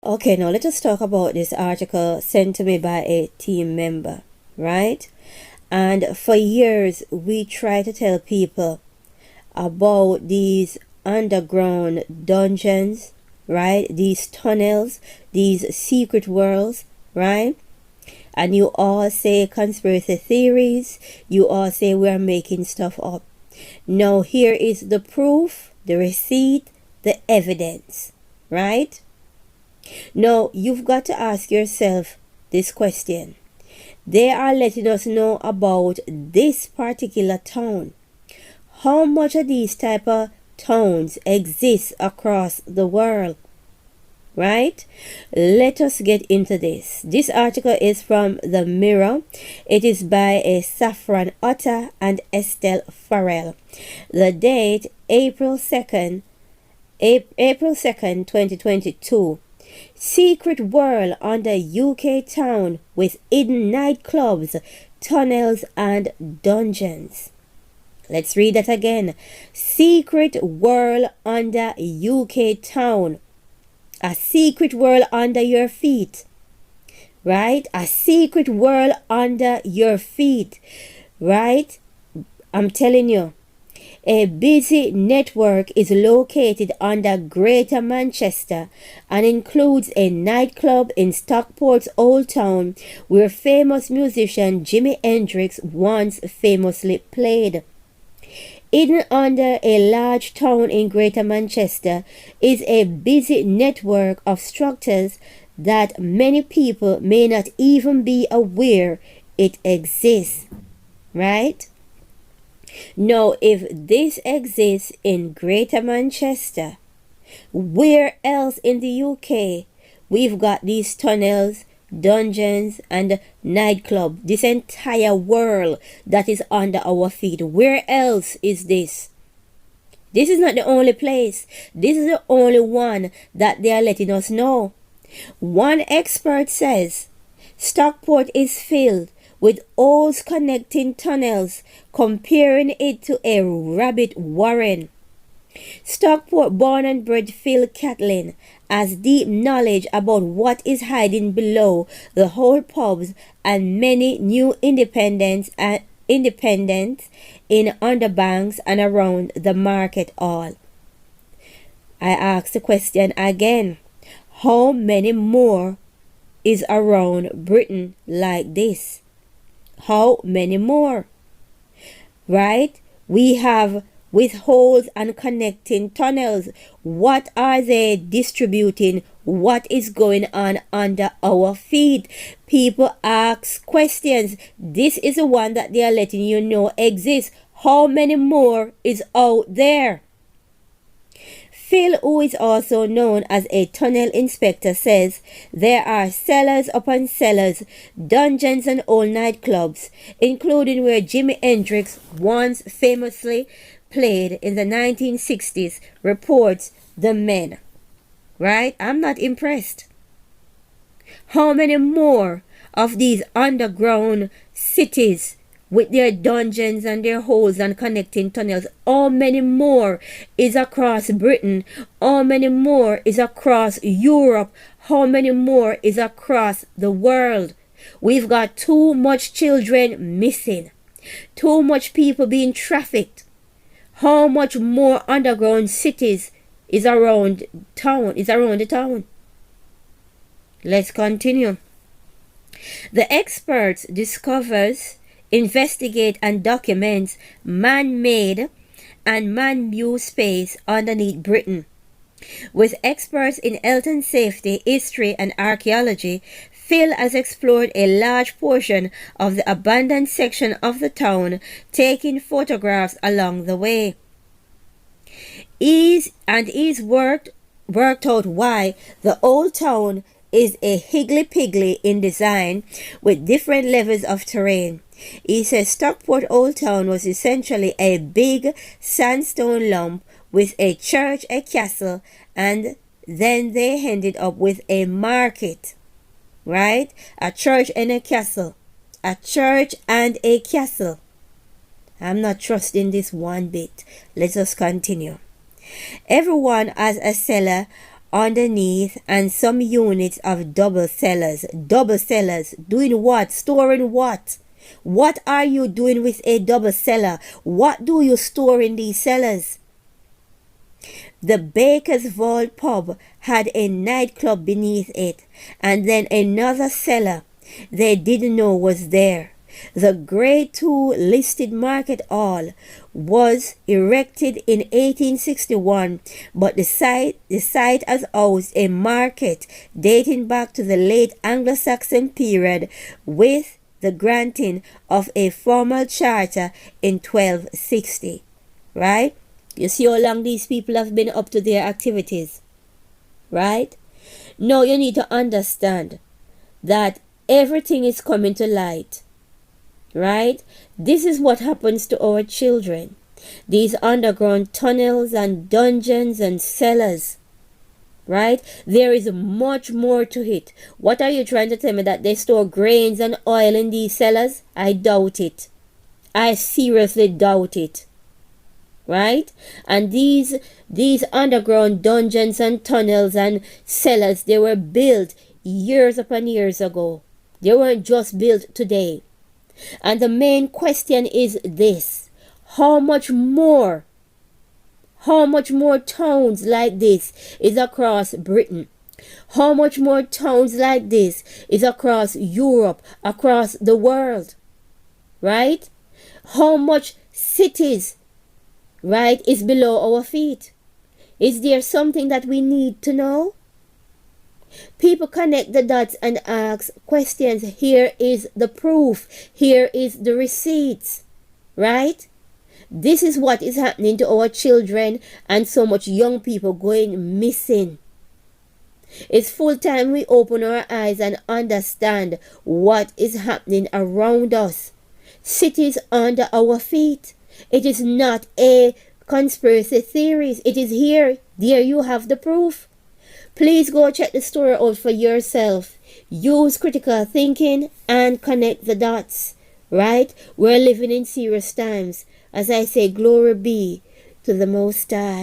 Okay, now let us talk about this article sent to me by a team member, right? And for years, we try to tell people about these underground dungeons, right? These tunnels, these secret worlds, right? And you all say conspiracy theories, you all say we're making stuff up. Now, here is the proof, the receipt, the evidence, right? Now, you've got to ask yourself this question. They are letting us know about this particular town. How much of these type of towns exist across the world? Right? Let us get into this. This article is from The Mirror. It is by Saffron Otter and Estelle Farrell. The date April 2nd, 2022. Secret world under UK town with hidden nightclubs, tunnels and dungeons. Let's read that again. Secret world under UK town. A secret world under your feet. Right? A secret world under your feet. Right? I'm telling you. A busy network is located under Greater Manchester and includes a nightclub in Stockport's Old Town where famous musician Jimi Hendrix once famously played. Hidden under a large town in Greater Manchester is a busy network of structures that many people may not even be aware it exists. Right? Now, if this exists in Greater Manchester, where else in the UK we've got these tunnels, dungeons and nightclub, this entire world that is under our feet? Where else is this? This is not the only place. This is the only one that they are letting us know. One expert says Stockport is filled with holes connecting tunnels, comparing it to a rabbit warren. Stockport born and bred Phil Catlin has deep knowledge about what is hiding below the whole pubs and many new independents in underbanks and around the market hall. I ask the question again. How many more is around Britain like this? How many more? Right? We have with holes and connecting tunnels. What are they distributing? What is going on under our feet? People ask questions. This is the one that they are letting you know exists. How many more is out there? Phil, who is also known as a tunnel inspector, says there are cellars upon cellars, dungeons and old nightclubs, including where Jimi Hendrix once famously played in the 1960s, reports The Men. Right? I'm not impressed. How many more of these underground cities with their dungeons and their holes and connecting tunnels? How many more is across Britain? How many more is across Europe? How many more is across the world? We've got too much children missing. Too much people being trafficked. How much more underground cities is around the town? Let's continue. The experts discovers, investigate and documents man-made and man-used space underneath Britain. With experts in health and safety, history and archaeology, Phil has explored a large portion of the abandoned section of the town, taking photographs along the way. He's worked out why the old town is a higgledy-piggledy in design with different levels of terrain. He says Stockport Old Town was essentially a big sandstone lump with a church, a castle, and then they ended up with a market. Right? A church and a castle. A church and a castle. I'm not trusting this one bit. Let us continue. Everyone has a cellar underneath, and some units of double sellers. Double sellers doing what? Storing what? What are you doing with a double cellar? What do you store in these cellars? The Baker's Vault pub had a nightclub beneath it, and then another cellar they didn't know was there. The Grade 2 listed market hall was erected in 1861, but the site has housed a market dating back to the late Anglo-Saxon period, with the granting of a formal charter in 1260. Right? You see how long these people have been up to their activities, right? Now you need to understand that everything is coming to light, right? This is what happens to our children. These underground tunnels and dungeons and cellars, right? There is much more to it. What are you trying to tell me, that they store grains and oil in these cellars? I doubt it. I seriously doubt it. Right? And these underground dungeons and tunnels and cellars, they were built years upon years ago. They weren't just built today. And the main question is this: how much more towns like this is across Britain? How much more towns like this is across Europe, across the world? Right? How much cities, right, is below our feet? Is there something that we need to know? People connect the dots and ask questions. Here is the proof. Here is the receipts. Right? This is what is happening to our children and so much young people going missing. It's full time we open our eyes and understand what is happening around us. Cities under our feet. It is not a conspiracy theories. It is here. There you have the proof. Please go check the story out for yourself. Use critical thinking and connect the dots. Right? We're living in serious times. As I say, glory be to the Most High.